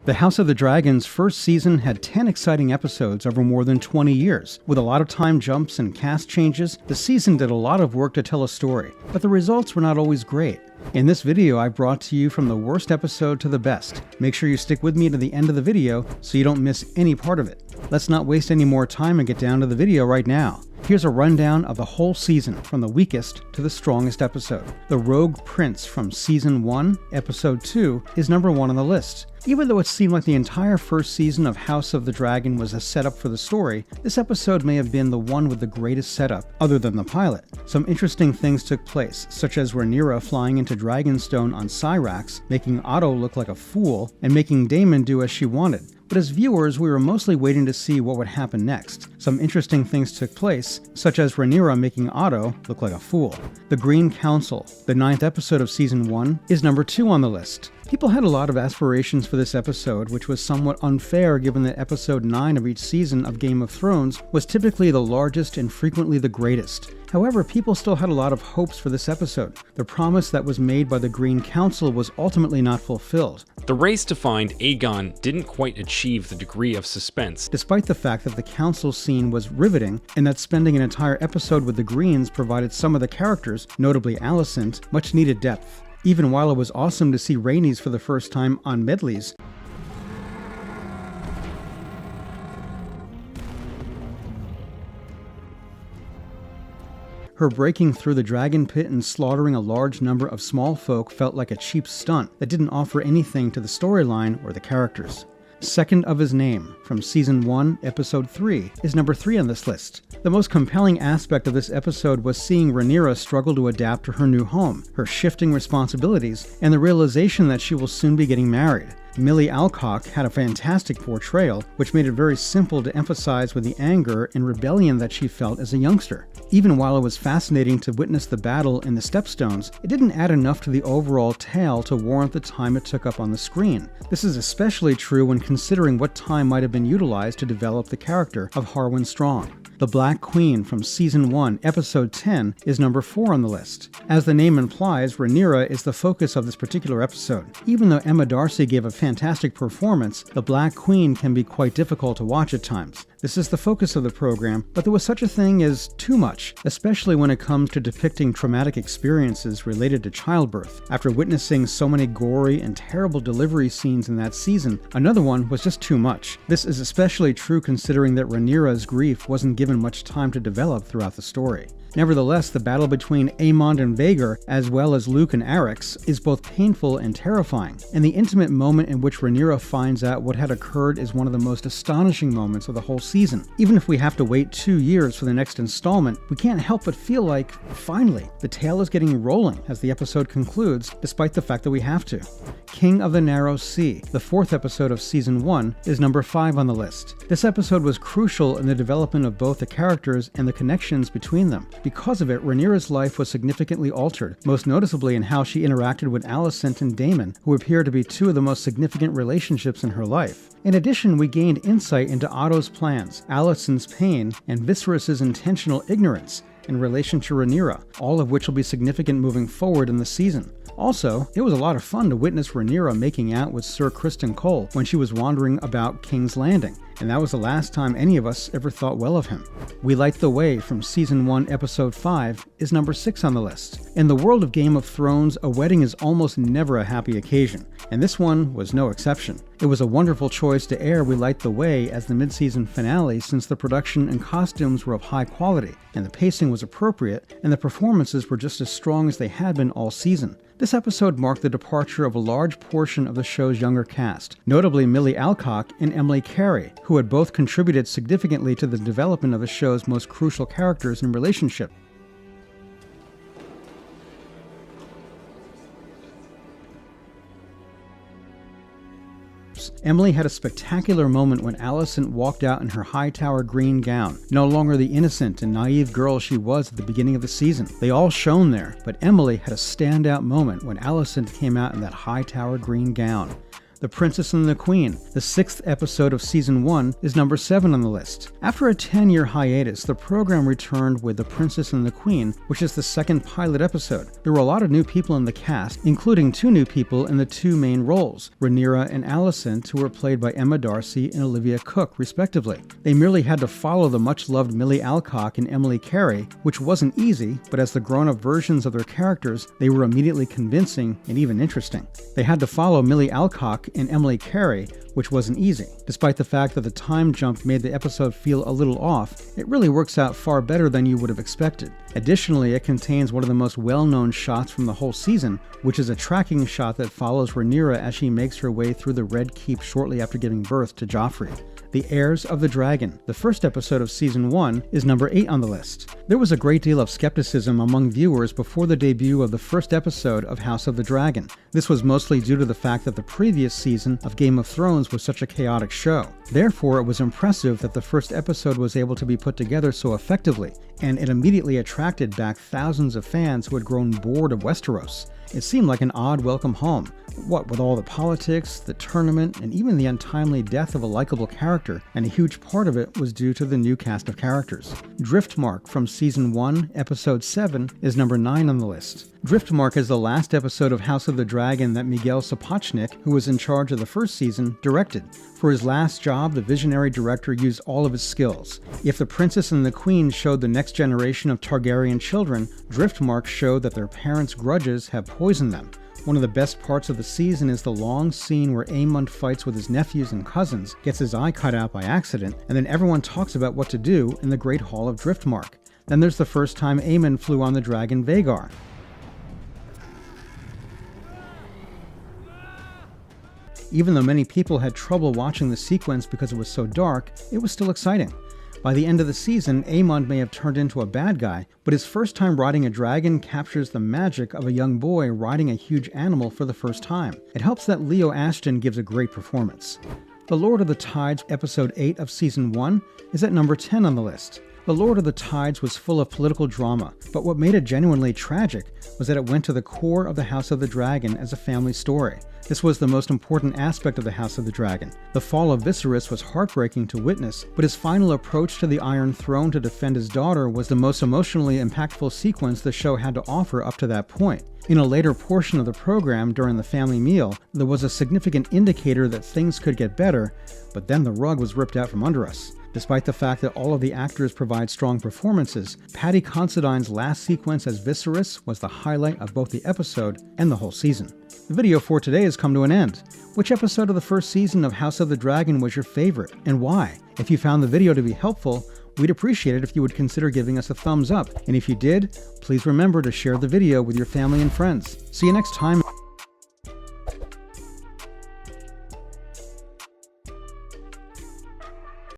The House of the Dragon's first season had 10 exciting episodes over more than 20 years. With a lot of time jumps and cast changes, the season did a lot of work to tell a story, but the results were not always great. In this video, I brought to you from the worst episode to the best. Make sure you stick with me to the end of the video so you don't miss any part of it. Let's not waste any more time and get down to the video right now. Here's a rundown of the whole season, from the weakest to the strongest episode. The Rogue Prince from Season 1, Episode 2, is number 1 on the list. Even though it seemed like the entire first season of House of the Dragon was a setup for the story, this episode may have been the one with the greatest setup, other than the pilot. Some interesting things took place, such as Rhaenyra flying into Dragonstone on Syrax, making Otto look like a fool, and making Daemon do as she wanted. But as viewers, we were mostly waiting to see what would happen next. Some interesting things took place, such as Rhaenyra making Otto look like a fool. The Green Council, the 9th episode of Season 1, is number 2 on the list. People had a lot of aspirations for this episode, which was somewhat unfair given that episode 9 of each season of Game of Thrones was typically the largest and frequently the greatest. However, people still had a lot of hopes for this episode. The promise that was made by the Green Council was ultimately not fulfilled. The race to find Aegon didn't quite achieve the degree of suspense, despite the fact that the council scene was riveting and that spending an entire episode with the Greens provided some of the characters, notably Alicent, much needed depth. Even while it was awesome to see Rhaenys for the first time on Medleys, her breaking through the dragon pit and slaughtering a large number of small folk felt like a cheap stunt that didn't offer anything to the storyline or the characters. Second of His Name, from Season 1, Episode 3, is number 3 on this list. The most compelling aspect of this episode was seeing Rhaenyra struggle to adapt to her new home, her shifting responsibilities, and the realization that she will soon be getting married. Millie Alcock had a fantastic portrayal, which made it very simple to emphasize with the anger and rebellion that she felt as a youngster. Even while it was fascinating to witness the battle in the Stepstones, it didn't add enough to the overall tale to warrant the time it took up on the screen. This is especially true when considering what time might have been utilized to develop the character of Harwin Strong. The Black Queen from Season 1, Episode 10 is number 4 on the list. As the name implies, Rhaenyra is the focus of this particular episode. Even though Emma Darcy gave a fantastic performance, the Black Queen can be quite difficult to watch at times. This is the focus of the program, but there was such a thing as too much, especially when it comes to depicting traumatic experiences related to childbirth. After witnessing so many gory and terrible delivery scenes in that season, another one was just too much. This is especially true considering that Rhaenyra's grief wasn't given much time to develop throughout the story. Nevertheless, the battle between Aemond and Vhagar, as well as Luke and Arrax, is both painful and terrifying, and the intimate moment in which Rhaenyra finds out what had occurred is one of the most astonishing moments of the whole season. Even if we have to wait 2 years for the next installment, we can't help but feel like, finally, the tale is getting rolling as the episode concludes, despite the fact that we have to. King of the Narrow Sea, the 4th episode of Season 1, is number 5 on the list. This episode was crucial in the development of both the characters and the connections between them. Because of it, Rhaenyra's life was significantly altered, most noticeably in how she interacted with Alicent and Daemon, who appear to be 2 of the most significant relationships in her life. In addition, we gained insight into Otto's plans, Alicent's pain, and Viserys' intentional ignorance in relation to Rhaenyra, all of which will be significant moving forward in the season. Also, it was a lot of fun to witness Rhaenyra making out with Sir Criston Cole when she was wandering about King's Landing, and that was the last time any of us ever thought well of him. We Light the Way from Season 1, Episode 5 is number 6 on the list. In the world of Game of Thrones, a wedding is almost never a happy occasion, and this one was no exception. It was a wonderful choice to air We Light the Way as the mid-season finale since the production and costumes were of high quality, and the pacing was appropriate, and the performances were just as strong as they had been all season. This episode marked the departure of a large portion of the show's younger cast, notably Millie Alcock and Emily Carey, who had both contributed significantly to the development of the show's most crucial characters and relationship. Emily had a spectacular moment when Alicent walked out in her Hightower green gown, no longer the innocent and naive girl she was at the beginning of the season. They all shone there, but Emily had a standout moment when Alicent came out in that Hightower green gown. The Princess and the Queen, the 6th episode of Season 1, is number 7 on the list. After a 10-year hiatus, the program returned with The Princess and the Queen, which is the second pilot episode. There were a lot of new people in the cast, including 2 new people in the 2 main roles, Rhaenyra and Alicent, who were played by Emma Darcy and Olivia Cooke, respectively. They merely had to follow the much-loved Millie Alcock and Emily Carey, which wasn't easy, but as the grown-up versions of their characters, they were immediately convincing and even interesting. They had to follow Millie Alcock and Emily Carey, which wasn't easy. Despite the fact that the time jump made the episode feel a little off, it really works out far better than you would have expected. Additionally, it contains one of the most well-known shots from the whole season, which is a tracking shot that follows Rhaenyra as she makes her way through the Red Keep shortly after giving birth to Joffrey. The Heirs of the Dragon, the first episode of Season 1, is number 8 on the list. There was a great deal of skepticism among viewers before the debut of the first episode of House of the Dragon. This was mostly due to the fact that the previous season of Game of Thrones was such a chaotic show. Therefore, it was impressive that the first episode was able to be put together so effectively, and it immediately attracted back thousands of fans who had grown bored of Westeros. It seemed like an odd welcome home. What with all the politics, the tournament, and even the untimely death of a likable character, and a huge part of it was due to the new cast of characters. Driftmark from Season 1, Episode 7 is number 9 on the list. Driftmark is the last episode of House of the Dragon that Miguel Sapochnik, who was in charge of the first season, directed. For his last job, the visionary director used all of his skills. If The Princess and the Queen showed the next generation of Targaryen children, Driftmark showed that their parents' grudges have poisoned them. One of the best parts of the season is the long scene where Aemond fights with his nephews and cousins, gets his eye cut out by accident, and then everyone talks about what to do in the Great Hall of Driftmark. Then there's the first time Aemond flew on the dragon Vhagar. Even though many people had trouble watching the sequence because it was so dark, it was still exciting. By the end of the season, Aemond may have turned into a bad guy, but his first time riding a dragon captures the magic of a young boy riding a huge animal for the first time. It helps that Leo Ashton gives a great performance. The Lord of the Tides, Episode 8 of Season 1, is at number 10 on the list. The Lord of the Tides was full of political drama, but what made it genuinely tragic was that it went to the core of the House of the Dragon as a family story. This was the most important aspect of the House of the Dragon. The fall of Viserys was heartbreaking to witness, but his final approach to the Iron Throne to defend his daughter was the most emotionally impactful sequence the show had to offer up to that point. In a later portion of the program, during the family meal, there was a significant indicator that things could get better, but then the rug was ripped out from under us. Despite the fact that all of the actors provide strong performances, Paddy Considine's last sequence as Viserys was the highlight of both the episode and the whole season. The video for today has come to an end. Which episode of the first season of House of the Dragon was your favorite, and why? If you found the video to be helpful, we'd appreciate it if you would consider giving us a thumbs up, and if you did, please remember to share the video with your family and friends. See you next time.